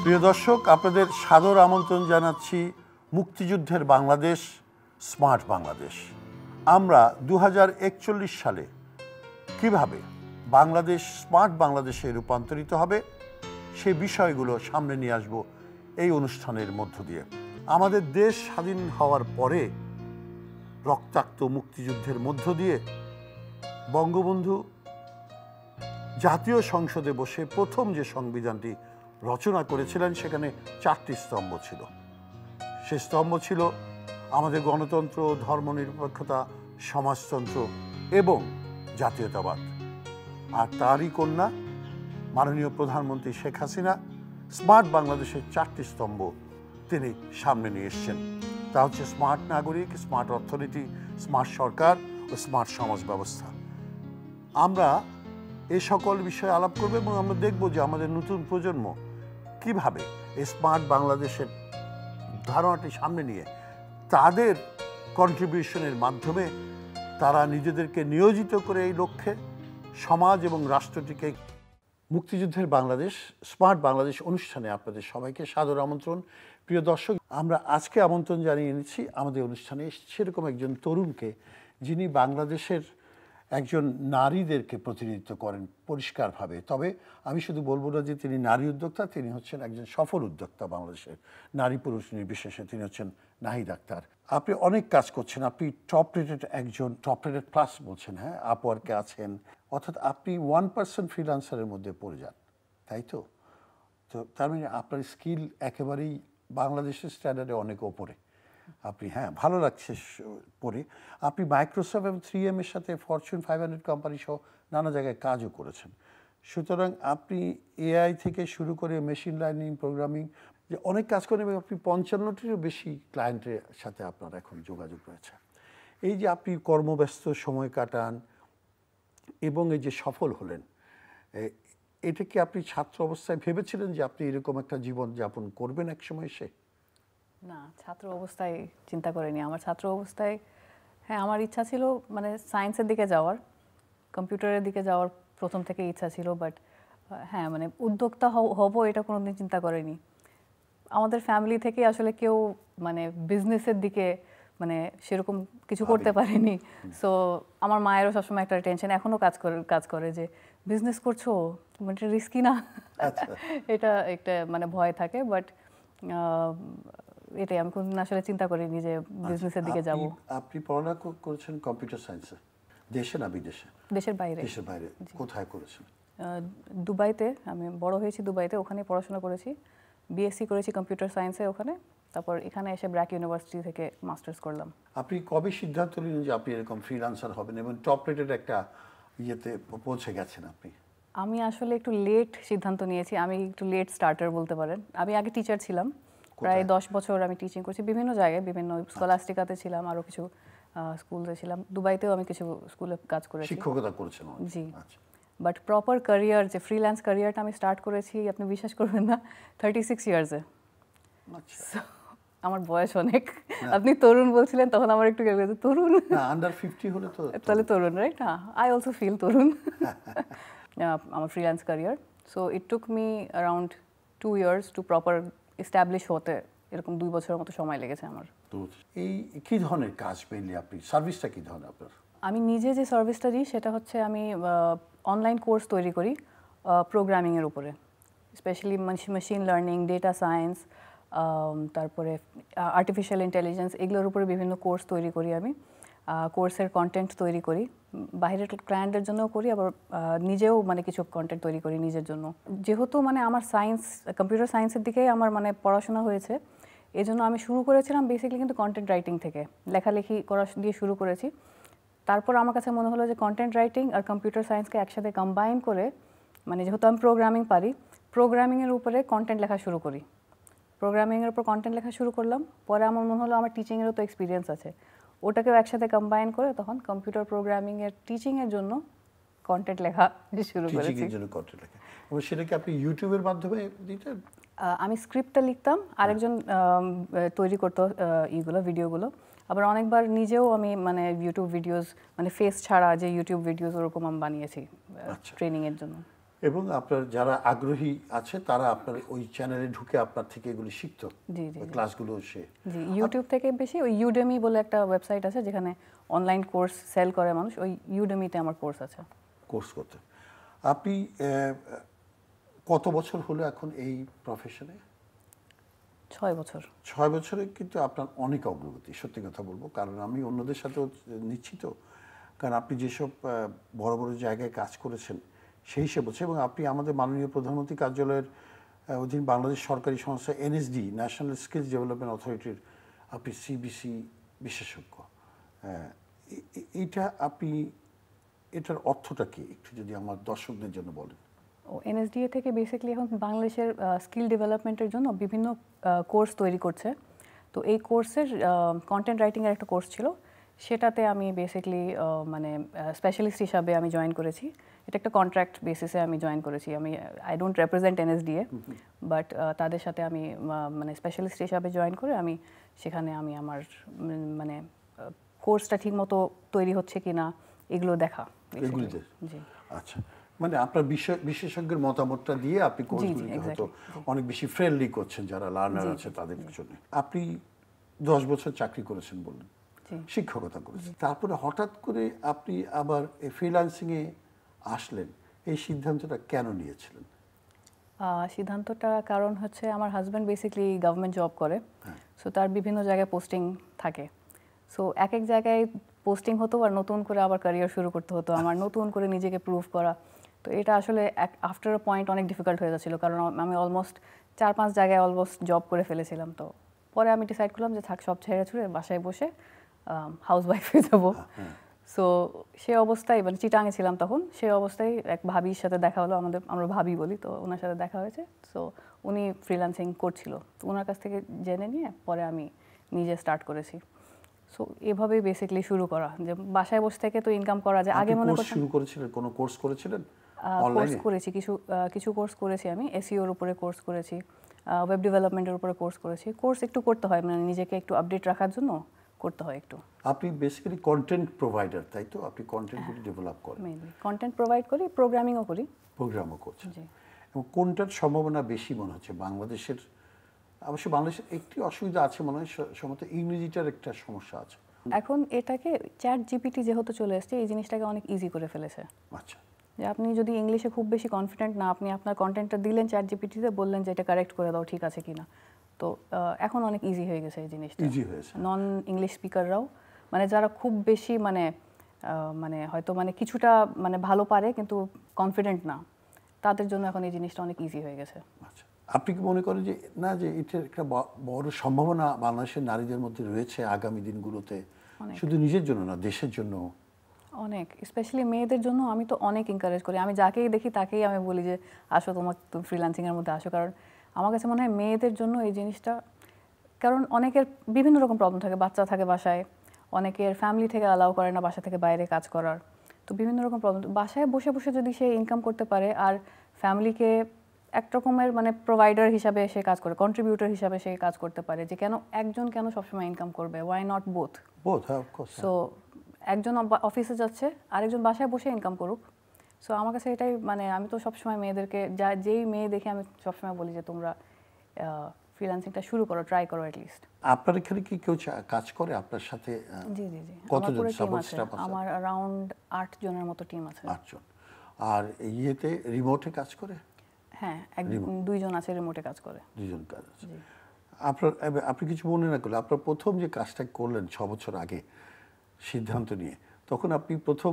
প্রিয় দর্শক, আপনাদের সাদর আমন্ত্রণ জানাচ্ছি মুক্তিযুদ্ধের বাংলাদেশ, স্মার্ট বাংলাদেশ। আমরা 2041 সালে কিভাবে বাংলাদেশ স্মার্ট বাংলাদেশে রূপান্তরিত হবে সেই বিষয়গুলো সামনে নিয়ে আসব এই অনুষ্ঠানের মধ্য দিয়ে। আমাদের দেশ স্বাধীন হওয়ার পরে রক্তাক্ত মুক্তিযুদ্ধের মধ্য দিয়ে বঙ্গবন্ধু জাতীয় সংসদে বসে প্রথম যে সংবিধানটি রচনা করেছিলেন সেখানে 4টি স্তম্ভ ছিল। সে স্তম্ভ ছিল আমাদের গণতন্ত্র, ধর্মনিরপেক্ষতা, সমাজতন্ত্র এবং জাতীয়তাবাদ। আর তারই কন্যা মাননীয় প্রধানমন্ত্রী শেখ হাসিনা স্মার্ট বাংলাদেশের 4টি স্তম্ভ তিনি সামনে নিয়ে এসছেন। তা হচ্ছে স্মার্ট নাগরিক, স্মার্ট অর্থনীতি, স্মার্ট সরকার ও স্মার্ট সমাজ ব্যবস্থা। আমরা এ সকল বিষয়ে আলাপ করব এবং আমরা দেখব যে আমাদের নতুন প্রজন্ম কিভাবে এই স্মার্ট বাংলাদেশের ধারণাটি সামনে নিয়ে তাদের কন্ট্রিবিউশনের মাধ্যমে তারা নিজেদেরকে নিয়োজিত করে এই লক্ষ্যে সমাজ এবং রাষ্ট্রটিকে। মুক্তিযুদ্ধের বাংলাদেশ, স্মার্ট বাংলাদেশ অনুষ্ঠানে আপনাদের সবাইকে সাদর আমন্ত্রণ। প্রিয় দর্শক, আমরা আজকে আমন্ত্রণ জানিয়ে এনেছি আমাদের অনুষ্ঠানে সেরকম একজন তরুণকে, যিনি বাংলাদেশের একজন নারীদেরকে প্রতিনিধিত্ব করেন পরিষ্কারভাবে। তবে আমি শুধু বলবো না যে তিনি নারী উদ্যোক্তা, তিনি হচ্ছেন একজন সফল উদ্যোক্তা বাংলাদেশের, নারী পুরুষ নির্বিশেষে। তিনি হচ্ছেন নাহিদ আক্তার। আপনি অনেক কাজ করছেন, আপনি টপ রেটেড একজন, টপ রেটেড প্লাস বলছেন, হ্যাঁ, আপওয়ার্কে আছেন, অর্থাৎ আপনি 1% ফ্রিল্যান্সারের মধ্যে পড়ে যান, তাই তো? তো তার মানে আপনার স্কিল একেবারেই বাংলাদেশের স্ট্যান্ডার্ডে অনেক ওপরে। আপনি, হ্যাঁ, ভালো লাগছে পড়ে। আপনি মাইক্রোসফট এবং 3M এর সাথে ফরচুন 500 কোম্পানি সহ নানা জায়গায় কাজও করেছেন। সুতরাং আপনি এআই থেকে শুরু করে মেশিন লার্নিং, প্রোগ্রামিং, যে অনেক কাজ করেন এবং আপনি 55টিরও বেশি ক্লায়েন্টের সাথে আপনার এখন যোগাযোগ রয়েছে। এই যে আপনি কর্মব্যস্ত সময় কাটান এবং এই যে সফল হলেন, এটা কি আপনি ছাত্র অবস্থায় ভেবেছিলেন যে আপনি এরকম একটা জীবন যাপন করবেন এক সময় এসে? না, ছাত্র অবস্থায় চিন্তা করিনি। আমার ছাত্র অবস্থায়, হ্যাঁ, আমার ইচ্ছা ছিল মানে সায়েন্সের দিকে যাওয়ার, কম্পিউটারের দিকে যাওয়ার প্রথম থেকে ইচ্ছা ছিল। বাট হ্যাঁ, মানে উদ্যোক্তা হব এটা কোনোদিন চিন্তা করিনি। আমাদের ফ্যামিলি থেকে আসলে কেউ মানে বিজনেসের দিকে মানে সেরকম কিছু করতে পারেনি। সো আমার মায়েরও সবসময় একটা টেনশন, এখনও কাজ করে যে বিজনেস করছো, মানে রিস্কি না? এটা একটা মানে ভয় থাকে। বাট এটাই, আমি কোনদিন আসলে চিন্তা করিনি যে বিজনেসের দিকে যাব। আপনি পড়াশোনা করেছেন কম্পিউটার সায়েন্সে, দেশে না বিদেশে? দেশের বাইরে। দেশের বাইরে কোথায় করেছেন? দুবাইতে। আমি বড় হয়েছি দুবাইতে, ওখানে পড়াশোনা করেছি, বিএসসি করেছি কম্পিউটার সায়েন্সে ওখানে। তারপর এখানে এসে ব্র্যাক ইউনিভার্সিটি থেকে মাস্টার্স করলাম। আপনি কবে সিদ্ধান্ত নিলেন যে আপনি এরকম ফ্রিল্যান্সার হবেন এবং টপ রেটেড একটা ইয়েতে পৌঁছে গেছেন আপনি? আমি আসলে একটু লেট সিদ্ধান্ত নিয়েছি, আমি একটু লেট স্টার্টার বলতে পারেন। আমি আগে টিচার ছিলাম, প্রায় 10 বছর আমি টিচিং করছি বিভিন্ন জায়গায়, বিভিন্ন স্কলাস্টিকাতে ছিলাম, আরও কিছু স্কুলে ছিলাম। দুবাইতেও আমি কিছু স্কুলে কাজ করেছি, শিক্ষকতা করেছেন। জি। বাট প্রপার ক্যারিয়ার, যে ফ্রিল্যান্স ক্যারিয়ারটা আমি স্টার্ট করেছি, আপনি বিশ্বাস করবেন না, 36 ইয়ার্সে। আমার বয়স অনেক। আপনি তরুণ বলছিলেন, তখন আমার একটু তরুণ, আন্ডার 50 হলে তো তাহলে তরুণ, রাইট? হ্যাঁ, আই অলসো ফিল তরুণ। আমার freelance career, so it took me around 2 years to proper establish হতে। এরকম 2 বছরের মতো সময় লেগেছে আমার। এই কি ধরনের কাজ পেলে আপনি? সার্ভিসটা কি ধরনের আপনার? আমি নিজে যে সার্ভিসটা দিই সেটা হচ্ছে আমি অনলাইন কোর্স তৈরি করি প্রোগ্রামিংয়ের উপরে, specially machine learning, data science, তারপরে আর্টিফিশিয়াল ইন্টেলিজেন্স, এগুলোর উপরে বিভিন্ন কোর্স তৈরি করি আমি। কোর্সের কন্টেন্ট তৈরি করি, বাইরের ক্লায়েন্টের জন্যও করি, আবার নিজেও মানে কিছু কন্টেন্ট তৈরি করি নিজের জন্য। যেহেতু মানে আমার সায়েন্স, কম্পিউটার সায়েন্সের দিকেই আমার মানে পড়াশোনা হয়েছে, এই জন্য আমি শুরু করেছিলাম বেসিক্যালি কিন্তু কন্টেন্ট রাইটিং থেকে, লেখালেখি করা দিয়ে শুরু করেছি। তারপর আমার কাছে মনে হলো যে কন্টেন্ট রাইটিং আর কম্পিউটার সায়েন্সকে একসাথে কম্বাইন করে, মানে যেহেতু আমি প্রোগ্রামিং পারি, প্রোগ্রামিংয়ের উপরে কন্টেন্ট লেখা শুরু করি। প্রোগ্রামিংয়ের উপর কন্টেন্ট লেখা শুরু করলাম। পরে আমার মনে হলো আমার টিচিংয়েরও তো এক্সপিরিয়েন্স আছে, ওটাকেও একসাথে কম্বাইন করে তখন কম্পিউটার প্রোগ্রামিংয়ের টিচিংয়ের জন্য কন্টেন্ট লেখা শুরু করেছি। এবং সেটা কি আপনি ইউটিউবের মাধ্যমে দিতেন? আমি স্ক্রিপ্টটা লিখতাম, আরেকজন তৈরি করতো এইগুলো, ভিডিওগুলো। আবার অনেকবার নিজেও আমি মানে ইউটিউব ভিডিওস, মানে ফেস ছাড়া যে ইউটিউব ভিডিওস ওরকম আমি বানিয়েছি ট্রেনিংয়ের জন্য। এবং আপনার যারা আগ্রহী আছে তারা আপনার ওই চ্যানেলে ঢুকে আপনার থেকে এগুলি শিখতো, জি জি ওই ক্লাসগুলো সে জি ইউটিউব থেকে বেশি ওই ইউডেমি বলে একটা ওয়েবসাইট আছে যেখানে অনলাইন কোর্স সেল করে মানুষ, ওই ইউডেমিতে আমার কোর্স আছে। কোর্স করতে আপনি কত বছর হলো এখন এই প্রফেশনে? 6 বছর। 6 বছরে কিন্তু আপনার অনেক অগ্রগতি, সত্যি কথা বলবো, কারণ আমি অন্যদের সাথেও নিচ্ছি তো, কারণ আপনি যেসব বড় বড় জায়গায় কাজ করেছেন সেই হিসেবে হচ্ছে, এবং আপনি আমাদের মাননীয় প্রধানমন্ত্রী কার্যালয়ের অধীন বাংলাদেশ সরকারি সংস্থা এনএসডি, ন্যাশনাল স্কিলস ডেভেলপমেন্ট অথরিটির আপনি সিবিসি বিশেষজ্ঞ। এইটা আপনি, এটার অর্থটা কি একটু যদি আমার দর্শকদের জন্য বলেন। ও এনএসডিএ থেকে বেসিক্যালি এখন বাংলাদেশের স্কিল ডেভেলপমেন্টের জন্য বিভিন্ন কোর্স তৈরি করছে। তো এই কোর্সের কন্টেন্ট রাইটিংয়ের একটা কোর্স ছিল, সেটাতে আমি বেসিক্যালি মানে স্পেশালিস্ট হিসাবে আমি জয়েন করেছি। এটা একটা কন্ট্রাক্ট বেসিসে আমি জয়েন করেছি। আমি I don't represent NSDA, but তাদের সাথে আমি মানে স্পেশালিস্ট হিসাবে জয়েন করে আমি সেখানে আমি আমার মানে কোর্সটা ঠিকমতো তৈরি হচ্ছে কিনা এগুলো দেখা। এগুলিতে জি আচ্ছা, মানে আপনার বিশেষজ্ঞের মতামতটা দিয়ে আপনি কোর্সগুলিকে হয়তো অনেক বেশি ফ্রেন্ডলি করছেন যারা লার্নার আছে তাদের জন্য। আপনি 10 বছর চাকরি করেছেন বললেন, শিক্ষকতা করেছেন, তারপরে হঠাৎ করে আপনি আবার ফ্রিল্যান্সিংয়ে আসলেন, এই সিদ্ধান্তটা কেন নিয়েছিলেন? সিদ্ধান্তটা কারণ হচ্ছে আমার হাজব্যান্ড বেসিক্যালি গভর্নমেন্ট জব করে, সো তার বিভিন্ন জায়গায় পোস্টিং থাকে। সো এক এক জায়গায় পোস্টিং হতো আর নতুন করে আবার ক্যারিয়ার শুরু করতে হতো আমার, নতুন করে নিজেকে প্রুভ করা। তো এটা আসলে আফটার আ পয়েন্ট অনেক ডিফিকাল্ট হয়ে যাচ্ছিল, কারণ আমি অলমোস্ট 4-5 জায়গায় অলমোস্ট জব করে ফেলেছিলাম। তো পরে আমি ডিসাইড করলাম যে থাক, সব ছেড়ে ছুড়ে বাসায় বসে হাউস ওয়াইফ হয়ে যাবো। সো সে অবস্থায়, মানে চিটাঙে ছিলাম তখন, সে অবস্থায় এক ভাবির সাথে দেখা হলো, আমরা ভাবি বলি, তো ওনার সাথে দেখা হয়েছে। সো উনি ফ্রিল্যান্সিং করছিল, তো ওনার কাছ থেকে জেনে নিয়ে পরে আমি নিজে স্টার্ট করেছি। সো এভাবেই বেসিক্যালি শুরু করা, যে বাসায় বসে থেকে তো ইনকাম করা যায়। আগে মনে করতাম শুরু করেছিলেন, কোনো কোর্স করেছিলেন? কোর্স করেছি, কিছু কোর্স করেছি আমি, এসইওর উপরে কোর্স করেছি, ওয়েব ডেভেলপমেন্টের উপরে কোর্স করেছি। কোর্স একটু করতে হয়, মানে নিজেকে একটু আপডেট রাখার জন্য করতে হয় একটু। আপনি বেসিক্যালি কন্টেন্ট প্রোভাইডার, তাই তো? আপনি কন্টেন্টগুলি ডেভেলপ করেন? মেইনলি কন্টেন্ট প্রোভাইড করি, প্রোগ্রামিংও করি। প্রোগ্রামও করছেন, এবং কোনটার সম্ভাবনা বেশি মনে হচ্ছে বাংলাদেশের? অবশ্য বাংলাদেশের একটি অসুবিধা আছে মনে হয়, সম্ভবত ইংরেজিটার একটা সমস্যা আছে। এখন এটাকে চ্যাট জিপিটি যেহেতু চলে এসেছে, এই জিনিসটাকে অনেক ইজি করে ফেলেছে। আচ্ছা, যে আপনি যদি ইংলিশে খুব বেশি কনফিডেন্ট না, আপনি আপনার কন্টেন্টটা দিলেন চ্যাট জিপিটিতে, বললেন যে এটা কারেক্ট করে দাও, ঠিক আছে কিনা। তো এখন অনেক ইজি হয়ে গেছে এই জিনিসটা। ইজি হয়েছে। নন ইংলিশ স্পিকাররাও, মানে যারা খুব বেশি মানে মানে হয়তো মানে কিছুটা মানে ভালো পারে কিন্তু কনফিডেন্ট না, তাদের জন্য এখন এই জিনিসটা অনেক ইজি হয়ে গেছে। আচ্ছা, আপনি কি মনে করেন যে না, যে এটার একটা বড় সম্ভাবনা বাংলাদেশের নারীদের মধ্যে রয়েছে আগামী দিনগুলোতে, শুধু নিজের জন্য না, দেশের জন্য? অনেক, স্পেশালি মেয়েদের জন্য আমি তো অনেক এনকারেজ করি। আমি যাকেই দেখি তাকেই আমি বলি যে আসো, তুমি ফ্রিল্যান্সিংয়ের মধ্যে আসো। কারণ আমার কাছে মনে হয় মেয়েদের জন্য এই জিনিসটা, কারণ অনেকের বিভিন্ন রকম প্রবলেম থাকে, বাচ্চা থাকে বাসায়, অনেকের ফ্যামিলি থেকে অ্যালাউ করে না বাসা থেকে বাইরে কাজ করার, তো বিভিন্ন রকম প্রবলেম। বাসায় বসে বসে যদি সে ইনকাম করতে পারে আর ফ্যামিলিকে এক রকমের মানে প্রোভাইডার হিসাবে সে কাজ করে, কন্ট্রিবিউটর হিসাবে সে কাজ করতে পারে, যে কেন একজন কেন সবসময় ইনকাম করবে, ওয়াই নট বোথ? সো একজন অফিসে যাচ্ছে, আরেকজন বাসায় বসে ইনকাম করুক। সো আমার কাছে এটাই, মানে আমি তো সবসময় মেয়েদেরকে, যেই মেয়ে দেখে আমি সবসময় বলি যে তোমরা ফ্রিল্যান্সিংটা শুরু করো, ট্রাই করো অ্যাটলিস্ট। আপনার এখানে কি কেউ কাজ করে আপনার সাথে? জি জি জি, কতজন সাপোর্ট আছে? স্টাফ আছে? আমার অ্যারাউন্ড 8 জনের মতো টিম আছে। 8 জন। আর ইয়েতে রিমোটে কাজ করে? হ্যাঁ, 2 জন আছে রিমোটে কাজ করে। 2 জন কাজ আছে। আপনি কিছু মনে না করলে, আপনার প্রথম যে কাজটা করলেন 6 বছর আগে সিদ্ধান্ত নিয়ে, তখন আপনি প্রথম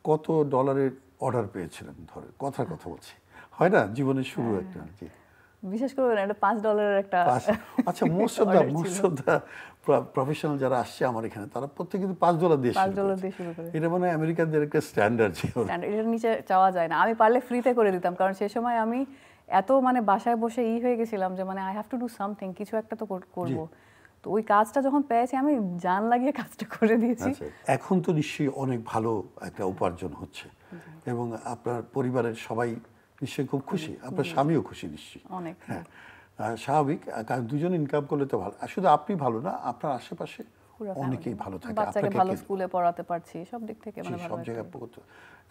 কত ডলারের অর্ডার পেয়েছিলেন? ধরে কথার কথা বলছি, হয় না জীবনের শুরু একটা, জি বিশেষ করে এটা $5 একটা। আচ্ছা, মোস্ট অফ দা প্রফেশনাল যারা আসছে আমার এখানে, তারা প্রত্যেকে কিন্তু $5 দিয়ে শুরু করে। এটা মানে আমেরিকানদের একটা স্ট্যান্ডার্ড ছিল, এটার নিচে চাওয়া যায় না। আমি পারলে ফ্রিতে করে দিতাম, কারণ সেই সময় আমি এত মানে বাসায় বসে হয়ে গেছিলাম যে মানে I have to do something, কিছু একটা তো করবো। তো ওই কাজটা যখন পেয়েছি আমি জান লাগিয়ে কাজটা করে দিয়েছি। এখন তো নিশ্চয়ই অনেক ভালো একটা উপার্জন হচ্ছে, এবং আপনার পরিবারের সবাই নিশ্চয়ই খুব খুশি, আপনার স্বামীও খুশি নিশ্চয়ই? অনেক। হ্যাঁ, স্বাভাবিক, কারণ দুজন ইনকাম করলে তো ভালো। শুধু আপনি ভালো না, আপনার আশেপাশে পুরো অনেকেই ভালো থাকে, বাচ্চাকে আপনাকে ভালো স্কুলে পড়াতে পারছি, সব দিক থেকে মানে ভালো সব আর জায়গায় কি।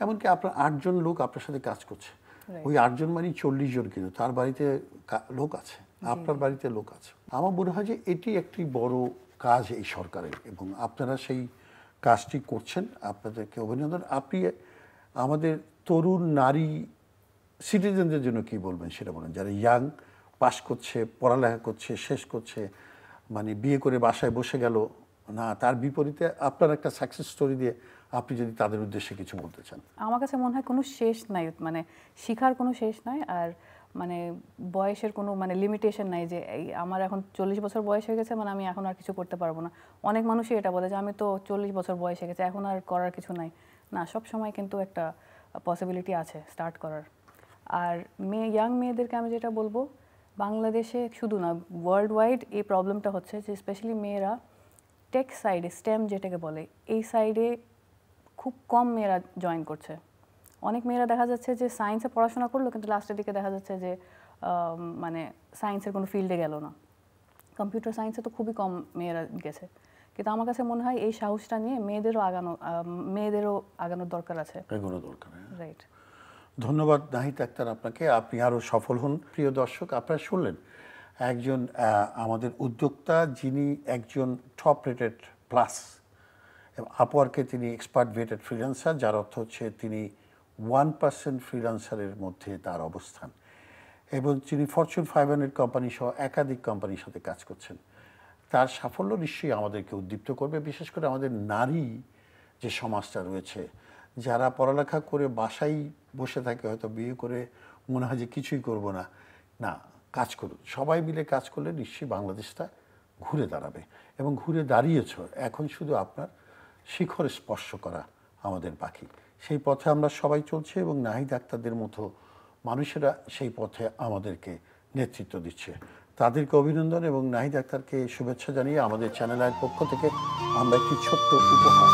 এমনকি আপনার 8 জন লোক আপনার সাথে কাজ করছে, Right. ওই 8 জন মানে 40 জন, কিন্তু তার বাড়িতে লোক আছে, আপনার বাড়িতে লোক আছে। আমার মনে হয় যে এটি একটি বড় কাজ এই সরকারের, এবং আপনারা সেই কাজটি করছেন, আপনাদেরকে অভিনন্দন। আপনি আমাদের তরুণ নারী সিটিজেনদের জন্য কি বলবেন সেটা বলেন, যারা ইয়াং, পাস করছে, পড়ালেখা করছে, শেষ করছে, মানে বিয়ে করে বাসায় বসে গেল না, তার বিপরীতে আপনার একটা সাকসেস স্টোরি দিয়ে আপনি যদি তাদের উদ্দেশ্যে কিছু বলতে চান। আমার কাছে মনে হয় কোনো শেষ নাই, মানে শিখার কোনো শেষ নাই, আর মানে বয়সের কোনো মানে লিমিটেশন নাই যে এই আমার এখন 40 বছর বয়স হয়ে গেছে মানে আমি এখন আর কিছু করতে পারবো না। অনেক মানুষই এটা বলে যে আমি তো 40 বছর বয়স হয়ে গেছে, এখন আর করার কিছু নাই। না, সব সময় কিন্তু একটা পসিবিলিটি আছে স্টার্ট করার। আর ইয়াং মেয়েদেরকে আমি যেটা বলবো, বাংলাদেশে শুধু না, ওয়ার্ল্ড ওয়াইড এই প্রবলেমটা হচ্ছে যে স্পেশালি মেয়েরা টেক সাইডে, স্টেম যেটাকে বলে, এই সাইডে খুব কম মেয়েরা জয়েন করছে। অনেক মেয়েরা দেখা যাচ্ছে যে সায়েন্সে পড়াশোনা করলো, কিন্তু লাস্টের দিকে দেখা যাচ্ছে যে মানে সায়েন্সের কোনো ফিল্ডে গেল না। কম্পিউটার সায়েন্সে তো খুবই কম মেয়েরা গেছে। কিন্তু আমার কাছে মনে হয় এই সাহসটা নিয়ে মেয়েদেরও আগানোর দরকার আছে। এগুলো দরকার। রাইট। ধন্যবাদ নাহিদ আক্তার আপনাকে, আপনি আরও সফল হন। প্রিয় দর্শক, আপনারা শুনলেন একজন আমাদের উদ্যোক্তা, যিনি একজন টপ রেটেড প্লাস, আপওয়ার্কে তিনি এক্সপার্ট ভেটেড ফ্রিল্যান্সার, যার অর্থ হচ্ছে তিনি 1% ফ্রিল্যান্সারের মধ্যে তার অবস্থান, এবং তিনি ফরচুন 500 কোম্পানি সহ একাধিক কোম্পানির সাথে কাজ করছেন। তার সাফল্য নিশ্চয়ই আমাদেরকে উদ্দীপ্ত করবে, বিশেষ করে আমাদের নারী যে সমাজটা রয়েছে, যারা পড়ালেখা করে বাসায় বসে থাকে, হয়তো বিয়ে করে মনে হয় যে কিছুই করব না, না, কাজ করুন, সবাই মিলে কাজ করলে নিশ্চয়ই বাংলাদেশটা ঘুরে দাঁড়াবে, এবং ঘুরে দাঁড়িয়েছ। এখন শুধু আপনার শিখরে স্পর্শ করা আমাদের বাকি। সেই পথে আমরা সবাই চলছি, এবং নাহিদ আক্তারদের মতো মানুষেরা সেই পথে আমাদেরকে নেতৃত্ব দিচ্ছে। তাদেরকে অভিনন্দন, এবং নাহিদ আক্তারকে শুভেচ্ছা জানিয়ে আমাদের চ্যানেলের পক্ষ থেকে আমরা একটি ছোট্ট উপহার